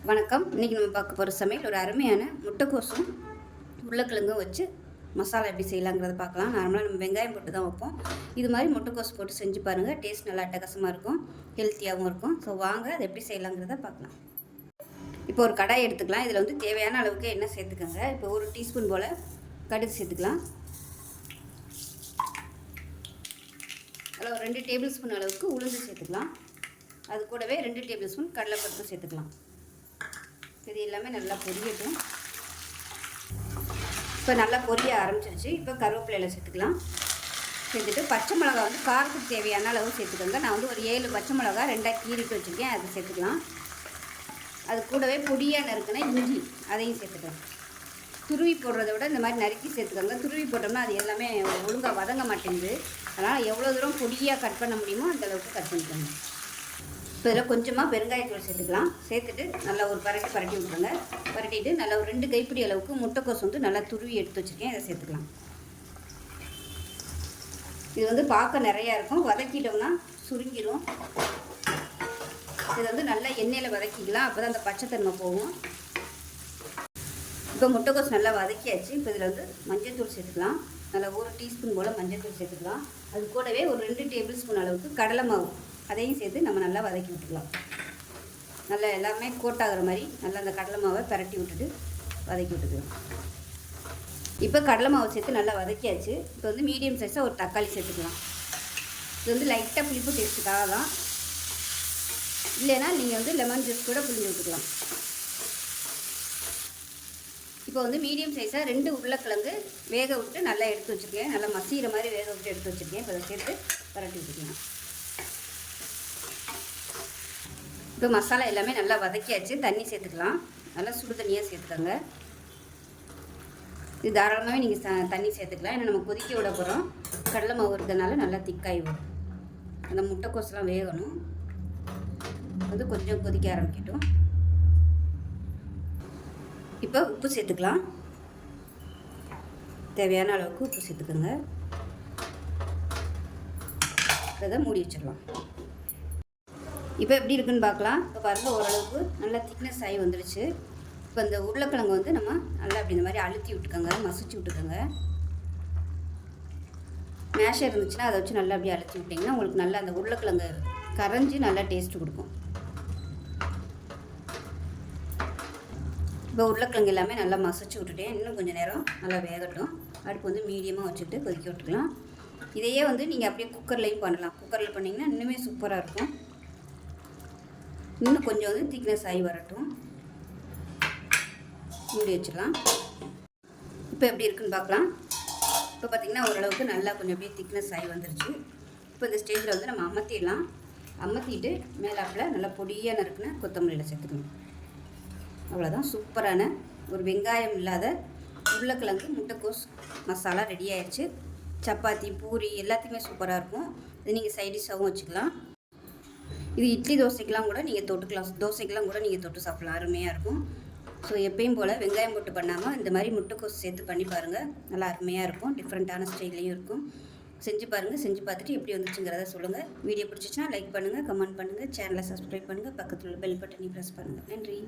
வணக்கம். இன்றைக்கி நம்ம பார்க்க போகிற சமையல் ஒரு அருமையான முட்டைக்கோசும் உருளைக்கிழங்கும் வச்சு மசாலா எப்படி செய்யலாங்கிறத பார்க்கலாம். நார்மலாக நம்ம வெங்காயம் போட்டு தான் வைப்போம். இது மாதிரி முட்டைக்கோசு போட்டு செஞ்சு பாருங்கள். டேஸ்ட் நல்லா அட்டகாசமாக இருக்கும், ஹெல்த்தியாகவும் இருக்கும். ஸோ வாங்க அதை எப்படி செய்யலாங்கிறத பார்க்கலாம். இப்போ ஒரு கடாய் எடுத்துக்கலாம். இதில் வந்து தேவையான அளவுக்கு எண்ணெய் சேர்த்துக்கோங்க. இப்போ ஒரு டீஸ்பூன் போல் கடுகு சேர்த்துக்கலாம். அதில் ஒரு 2 டேபிள் ஸ்பூன் அளவுக்கு உளுந்து சேர்த்துக்கலாம். அது கூடவே 2 டேபிள் ஸ்பூன் கடலைப்பருப்பு சேர்த்துக்கலாம். இது எல்லாமே நல்லா பொரியட்டும். இப்போ நல்லா பொரிய ஆரம்பிச்சிருச்சு. இப்போ கருவேப்பிலையில் சேர்த்துக்கலாம். சேர்த்துட்டு பச்சை மிளகா வந்து காரத்துக்கு தேவையான அளவு சேர்த்துக்கோங்க. நான் வந்து ஒரு 7 பச்சை மிளகா 2ஆக கீறிட்டு வச்சுருக்கேன், அதை சேர்த்துக்கலாம். அது கூடவே பொடியாக நறுக்குனா இஞ்சி, அதையும் சேர்த்துக்கலாம். துருவி போடுறத விட இந்த மாதிரி நறுக்கி சேர்த்துக்கோங்க. துருவி போட்டோம்னா அது எல்லாமே ஒழுங்காக வதங்க மாட்டேங்குது. அதனால் எவ்வளோ தூரம் பொடியாக கட் பண்ண முடியுமோ அந்தளவுக்கு கட் பண்ணிக்கோங்க. இப்போ இதில் கொஞ்சமாக பெருங்காயத்தூள் சேர்த்துக்கலாம். சேர்த்துட்டு நல்லா ஒரு பரட்டி விட்டுருங்க. பரட்டிட்டு நல்லா ஒரு 2 கைப்பிடி அளவுக்கு முட்டைக்கோசு வந்து நல்லா துருவி எடுத்து வச்சுருக்கேன், இதை சேர்த்துக்கலாம். இது வந்து பார்க்க நிறையா இருக்கும், வதக்கிட்டோம்னா சுருங்கிடும். இதை வந்து நல்லா எண்ணெயில் வதக்கிக்கலாம், அப்போ தான் அந்த பச்சைத்தன்மை போகும். இப்போ முட்டைக்கோசு நல்லா வதக்கியாச்சு. இப்போ இதில் வந்து மஞ்சள் தூள் சேர்த்துக்கலாம். நல்லா 1 டீஸ்பூன் போல் மஞ்சள் தூள் சேர்த்துக்கலாம். அது கூடவே ஒரு 2 டேபிள் ஸ்பூன் அளவுக்கு கடலை மாவு, அதையும் சேர்த்து நம்ம நல்லா வதக்கி விட்டுக்கலாம். நல்லா எல்லாமே கோட் ஆகிற மாதிரி நல்லா அந்த கடலை மாவை பரட்டி விட்டுட்டு வதக்கி விட்டுக்கலாம். இப்போ கடலை மாவு சேர்த்து நல்லா வதக்கியாச்சு. இப்போ வந்து மீடியம் சைஸாக ஒரு தக்காளி சேர்த்துக்கலாம். இது வந்து லைட்டாக புளிப்பு டேஸ்ட்டுக்காக தான். இல்லைன்னா நீங்கள் வந்து லெமன் ஜூஸ் கூட புளிஞ்சு விட்டுக்கலாம். இப்போ வந்து மீடியம் சைஸாக 2 உருளைக்கிழங்கு வேக விட்டு நல்லா எடுத்து வச்சுருக்கேன். நல்லா மசிகிற மாதிரி வேக விட்டு எடுத்து வச்சுருக்கேன். இப்போ அதை சேர்த்து பரட்டி விட்டுக்கலாம். இப்போ மசாலா எல்லாமே நல்லா வதக்கியாச்சு. தண்ணி சேர்த்துக்கலாம். நல்லா சுடு தண்ணியாக சேர்த்துக்கோங்க. இது தாராளமாகவே நீங்கள் தண்ணி சேர்த்துக்கலாம். ஏன்னா நம்ம கொதிக்க விட போகிறோம். கடலை மாவு இருக்கிறதுனால நல்லா திக்காகி வரும். அந்த முட்டைக்கோசெலாம் வேகணும். வந்து கொஞ்சம் கொதிக்க ஆரம்பிக்கட்டும். இப்போ உப்பு சேர்த்துக்கலாம். தேவையான அளவுக்கு உப்பு சேர்த்துக்கோங்க. அதை மூடி வச்சிடலாம். இப்போ எப்படி இருக்குன்னு பார்க்கலாம். இப்போ பாருங்கள், ஓரளவுக்கு நல்லா திக்னஸ் ஆகி வந்துடுச்சு. இப்போ இந்த உருளைக்கிழங்கு வந்து நம்ம நல்லா அப்படி இந்த மாதிரி அழுத்தி விட்டுக்கோங்க, மசிச்சு விட்டுக்கோங்க. மேஷர் இருந்துச்சுன்னா அதை வச்சு நல்லா அப்படி அழுத்தி விட்டிங்கன்னா உங்களுக்கு நல்லா அந்த உருளைக்கிழங்கு கரைஞ்சி நல்லா டேஸ்ட்டு கொடுக்கும். இப்போ உருளைக்கிழங்கு எல்லாமே நல்லா மசிச்சு விட்டுட்டேன். இன்னும் கொஞ்சம் நேரம் நல்லா வேகட்டும். அடுப்பு வந்து மீடியமாக வச்சுட்டு கொதிக்க விட்டுக்கலாம். இதையே வந்து நீங்கள் அப்படியே குக்கர்லேயும் பண்ணலாம். குக்கரில் பண்ணிங்கன்னா இன்னுமே சூப்பராக இருக்கும். இன்னும் கொஞ்சம் வந்து திக்னஸ் ஆகி வரட்டும். மூடி வச்சிடலாம். இப்போ எப்படி இருக்குன்னு பார்க்கலாம். இப்போ பார்த்திங்கன்னா ஓரளவுக்கு நல்லா கொஞ்சம் அப்படியே திக்னஸ் ஆகி வந்துருச்சு. இப்போ இந்த ஸ்டேஜில் வந்து நம்ம அமர்த்திடலாம். அமர்த்திட்டு மேலாப்பில் நல்லா பொடியாக நறுக்குன்னு கொத்தமல்லியில் சேர்த்துக்கணும். அவ்வளோதான், சூப்பரான ஒரு வெங்காயம் இல்லாத உருளைக்கிழங்கு முட்டைக்கோஸ் மசாலா ரெடி ஆயிடுச்சு. சப்பாத்தி, பூரி எல்லாத்தையுமே சூப்பராக இருக்கும். இது நீங்கள் சைடிஷாகவும் வச்சுக்கலாம். இது இட்லி தோசைக்கெலாம் கூட நீங்கள் தொட்டுக்கலாம். தோசைக்கெலாம் கூட நீங்கள் தொட்டு சாப்பிட்லாம், அருமையாக இருக்கும். ஸோ எப்பயும் போல் வெங்காயம் போட்டு பண்ணாமல் இந்த மாதிரி முட்டைக்கோஸ் சேர்த்து பண்ணி பாருங்கள். நல்லா அருமையாக இருக்கும். டிஃப்ரெண்ட்டான ஸ்டைல்லையும் இருக்கும். செஞ்சு பாருங்கள். செஞ்சு பார்த்துட்டு எப்படி வந்துச்சுங்கிறத சொல்லுங்கள். வீடியோ பிடிச்சிச்சுன்னா லைக் பண்ணுங்கள், கமெண்ட் பண்ணுங்கள், சேனலை சப்ஸ்கிரைப் பண்ணுங்கள், பக்கத்தில் உள்ள பெல் பட்டனை ப்ரெஸ் பண்ணுங்கள். நன்றி.